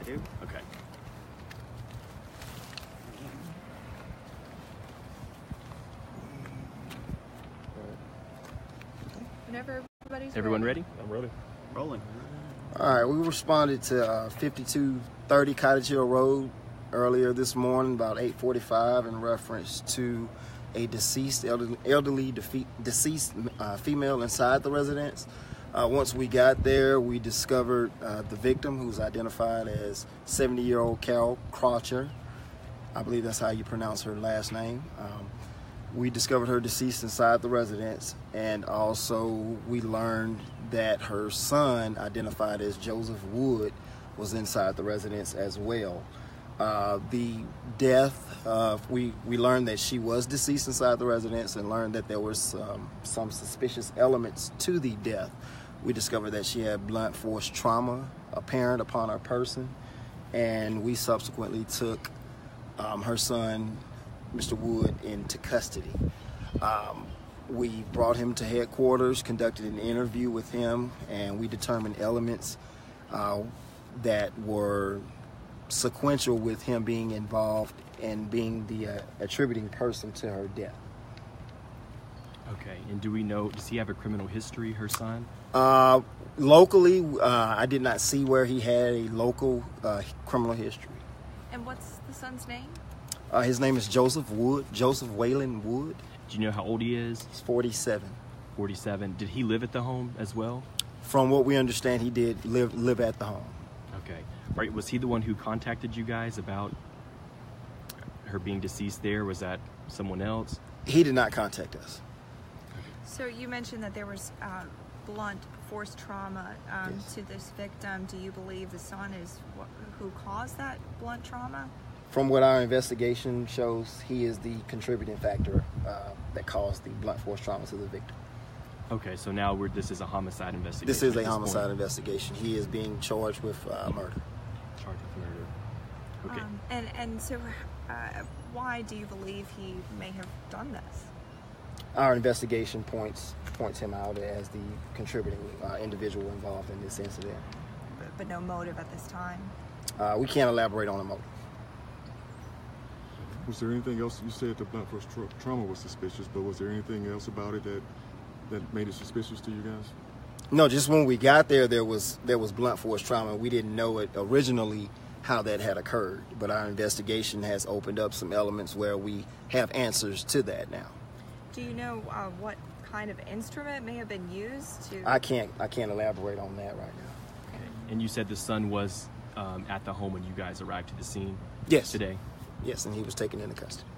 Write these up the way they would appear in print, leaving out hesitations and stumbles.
too. Okay. Whenever everybody's Everyone ready? I'm ready. Rolling. All right, we responded to 5230 Cottage Hill Road earlier this morning, about 8:45, in reference to a deceased elderly deceased female inside the residence. Once we got there, we discovered the victim, who's identified as 70-year-old Carol Croucher. I believe that's how you pronounce her last name. We discovered her deceased inside the residence, and also we learned that her son, identified as Joseph Wood, was inside the residence as well. The death, we learned that she was deceased inside the residence, and learned that there was some suspicious elements to the death. We discovered that she had blunt force trauma apparent upon her person, and we subsequently took her son, Mr. Wood, into custody. We brought him to headquarters, conducted an interview with him, and we determined elements that were sequential with him being involved and being the attributing person to her death. Okay, and do we know, does he have a criminal history, her son? Locally, I did not see where he had a local criminal history. And what's the son's name? His name is Joseph Wood, Joseph Wayland Wood. Do you know how old he is? He's 47. 47. Did he live at the home as well? From what we understand, he did live at the home. Okay. Right. Was he the one who contacted you guys about her being deceased there? Was that someone else? He did not contact us. So you mentioned that there was blunt force trauma Yes. to this victim. Do you believe the son is who caused that blunt trauma? From what our investigation shows, he is the contributing factor that caused the blunt force trauma to the victim. Okay, so now this is a homicide investigation. This is at a homicide point. investigation. He is being charged with murder. Charged with murder. Okay. And so why do you believe he may have done this? Our investigation points him out as the contributing individual involved in this incident. But no motive at this time? We can't elaborate on the motive. Was there anything else? You said the blunt force trauma was suspicious, but was there anything else about it that made it suspicious to you guys? No, just when we got there, there was blunt force trauma. We didn't know it originally how that had occurred, but our investigation has opened up some elements where we have answers to that now. Do you know what kind of instrument may have been used to? I can't elaborate on that right now. Okay. And you said the son was at the home when you guys arrived to the scene. Yes. Today. Yes, and he was taken into custody.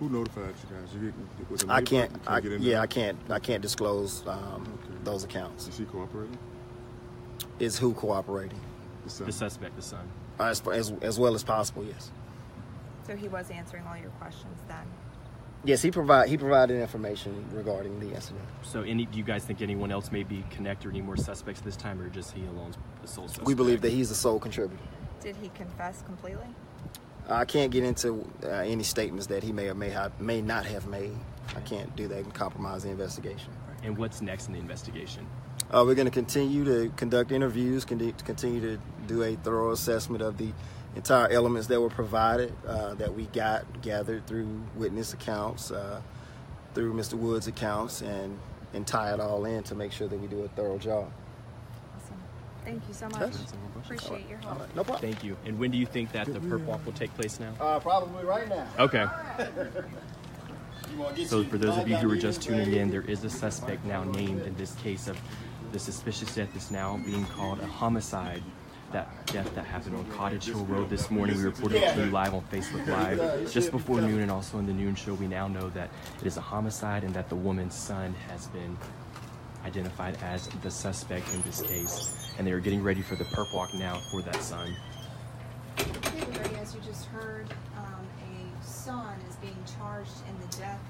Who notified you guys? Was it I labor? can't. Get in there? I can't disclose those accounts. Is he cooperating? Is who cooperating? The The suspect, the son. As well as possible. Yes. So he was answering all your questions then? Yes, he provided information regarding the incident. So do you guys think anyone else may be connected or any more suspects this time, or just he alone's the sole suspect? We believe that he's the sole contributor. Did he confess completely? I can't get into any statements that he may or may not have made. I can't do that and compromise the investigation. And what's next in the investigation? We're going to continue to conduct interviews, continue to do a thorough assessment of the entire elements that were provided, that we gathered through witness accounts, through Mr. Wood's accounts, and tie it all in to make sure that we do a thorough job. Awesome. Thank you so much. Yes. Appreciate your help. No problem. Thank you. And when do you think that the perp walk will take place now? Probably right now. Okay. So for those of you who are just tuning in, there is a suspect now named in this case of the suspicious death is now being called a homicide. That death that happened on Cottage Hill Road this morning. We reported it to you live on Facebook Live just before noon, and also in the noon show. We now know that it is a homicide and that the woman's son has been identified as the suspect in this case. And they are getting ready for the perp walk now for that son. Okay, Larry, as you just heard, a son is being charged in the death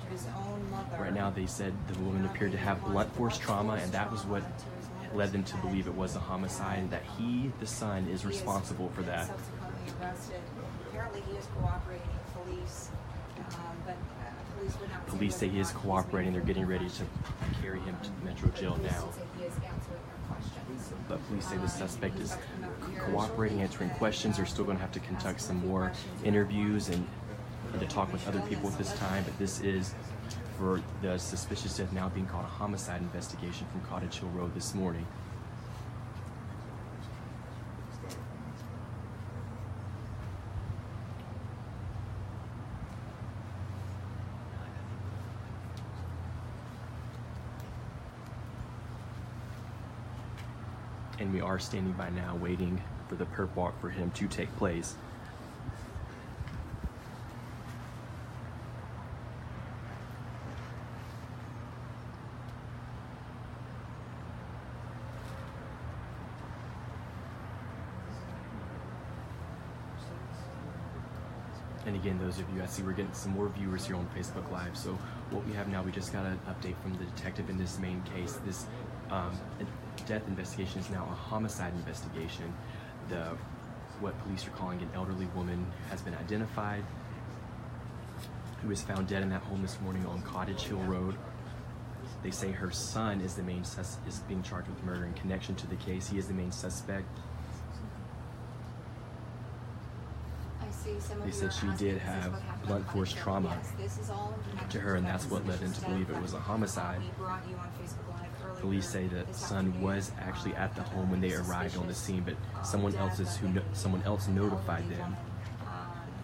of his own mother. Right now, they said the woman appeared to have blunt force trauma, and that was what led them to believe it was a homicide, and that he, the son, is responsible for that. Subsequently arrested. Apparently, he is cooperating with police but police would not. Police say he is cooperating. They're getting ready to carry him to the Metro Jail now. But police say the suspect is cooperating, answering questions. They're still going to have to conduct some more interviews and to talk with other people at this time. But this is for the suspicious death now being called a homicide investigation from Cottage Hill Road this morning. And we are standing by now waiting for the perp walk for him to take place. And again, those of you, I see we're getting some more viewers here on Facebook Live. So what we have now, we just got an update from the detective in this main case. This death investigation is now a homicide investigation. What police are calling an elderly woman has been identified, who was found dead in that home this morning on Cottage Hill Road. They say her son is is being charged with murder in connection to the case. He is the main suspect. They said she did have blunt force trauma to her, and that's what led them to believe it was a homicide. Police say that son was actually at the home when they arrived on the scene, but someone else notified them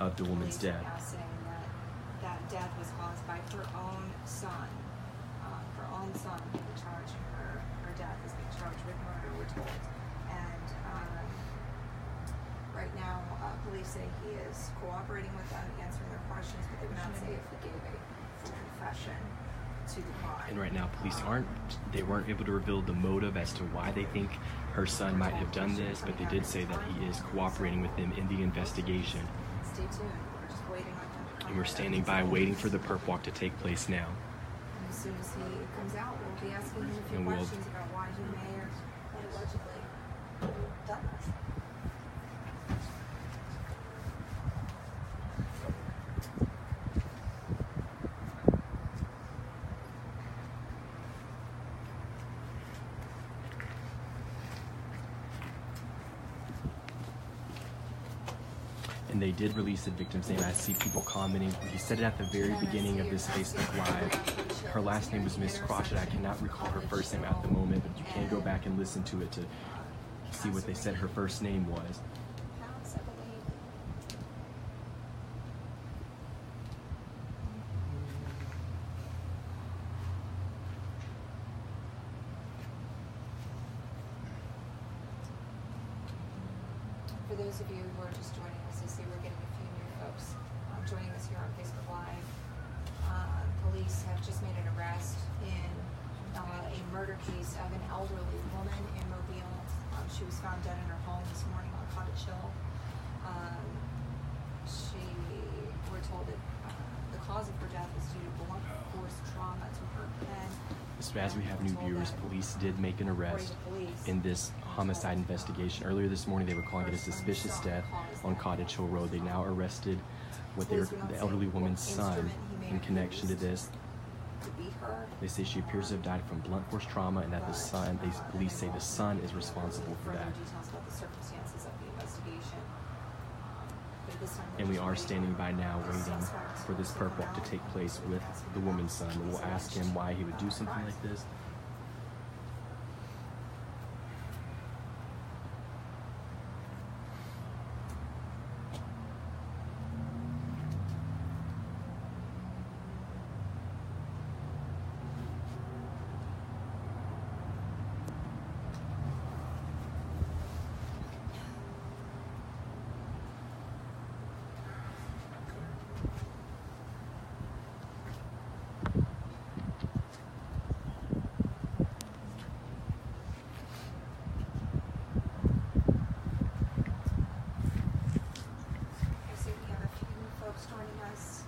of the woman's death. That death was caused by her own son. Her own son being charged. Her death is being charged with murder, we're told. And right now, police say he is cooperating with them, answering their questions, but they would not say if he gave a full confession to the crime. And right now, police weren't able to reveal the motive as to why they think her son might have done this, but they did say that he is cooperating with them in the investigation. Stay tuned. We're just waiting on him to come. And we're standing by waiting for the perp walk to take place now. And as soon as he comes out, we'll be asking him a few questions about why he may or allegedly done this. And they did release the victim's name. I see people commenting. He said it at the very beginning of this Facebook Live. Her last name was Miss Crotchet. I cannot recall her first name at the moment, but you can go back and listen to it to see what they said her first name was. For those of you who are just joining us, I see we're getting a few new folks joining us here on Facebook Live. Police have just made an arrest in a murder case of an elderly woman in Mobile. She was found dead in her home this morning on Cottage Hill. We're told that the cause of her death is due to blunt force trauma to her head. So as we have new viewers, police did make an arrest in this homicide investigation. Earlier this morning, they were calling it a suspicious death on Cottage Hill Road. They now arrested the elderly woman's son in connection to this. They say she appears to have died from blunt force trauma, and that police say the son is responsible for that. And we are standing by now waiting for this perp walk to take place with the woman's son. We'll ask him why he would do something like this.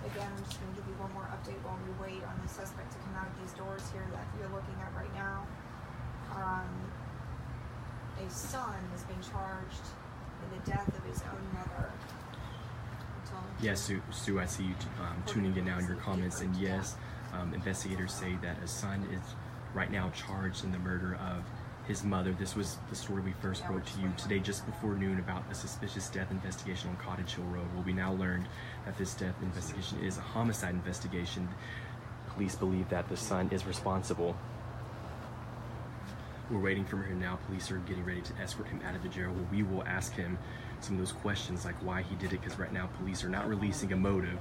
Again, I'm just going to give you one more update while we wait on the suspect to come out of these doors here that you're looking at right now. A son is being charged in the death of his own mother. I'm telling Yes, Sue, I see you tuning in now in your comments, and yes, investigators say that a son is right now charged in the murder of his mother. This was the story we first broke to you today just before noon about a suspicious death investigation on Cottage Hill Road. Well, we now learned that this death investigation is a homicide investigation. Police believe that the son is responsible. We're waiting for him now. Police are getting ready to escort him out of the jail. Well, we will ask him some of those questions like why he did it, because right now police are not releasing a motive.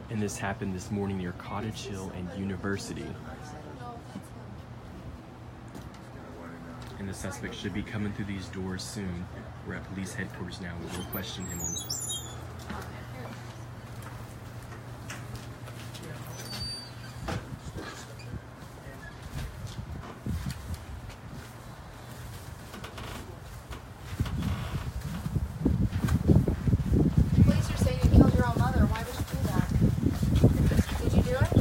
And this happened this morning near Cottage Hill and University. And the suspect should be coming through these doors soon. We're at police headquarters now. We will question him on Police are saying you killed your own mother. Why would you do that? Did you do it?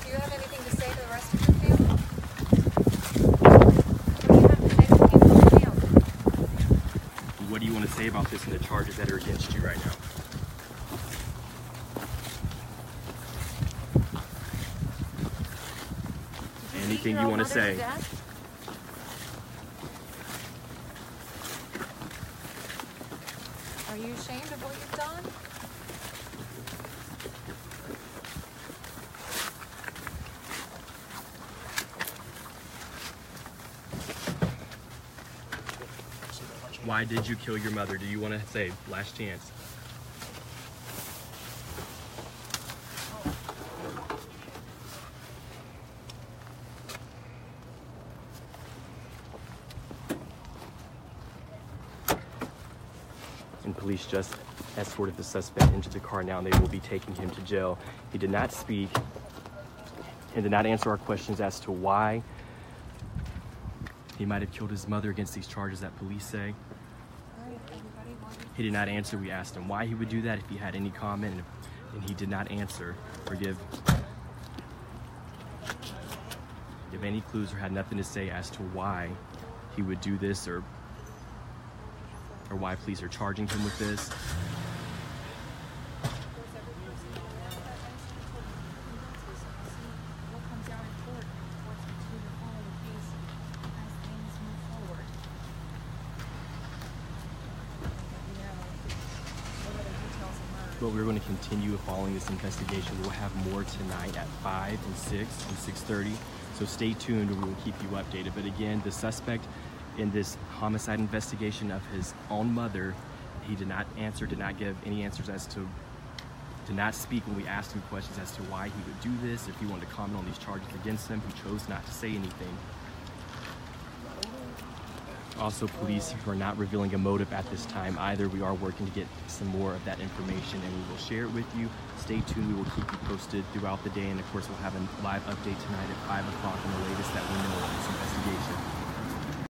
Do you have anything to say to the rest of your family? what do you want to say about this and the charges that are against you right now? Anything you want to say? Are you ashamed of what you've done? Why did you kill your mother? Do you want to say last chance? And police just escorted the suspect into the car now, and they will be taking him to jail. He did not speak and did not answer our questions as to why he might have killed his mother against these charges that police say. He did not answer. We asked him why he would do that, if he had any comment, and he did not answer or give any clues or had nothing to say as to why he would do this or why police are charging him with this. But we're going to continue following this investigation. We'll have more tonight at 5 and 6 and 6:30. So stay tuned and we will keep you updated. But again, the suspect in this homicide investigation of his own mother, he did not answer, did not give any answers as to, did not speak when we asked him questions as to why he would do this, if he wanted to comment on these charges against him. He chose not to say anything. Also, police are not revealing a motive at this time either. We are working to get some more of that information and we will share it with you. Stay tuned. We will keep you posted throughout the day. And of course, we'll have a live update tonight at 5 o'clock on the latest that we know of this investigation.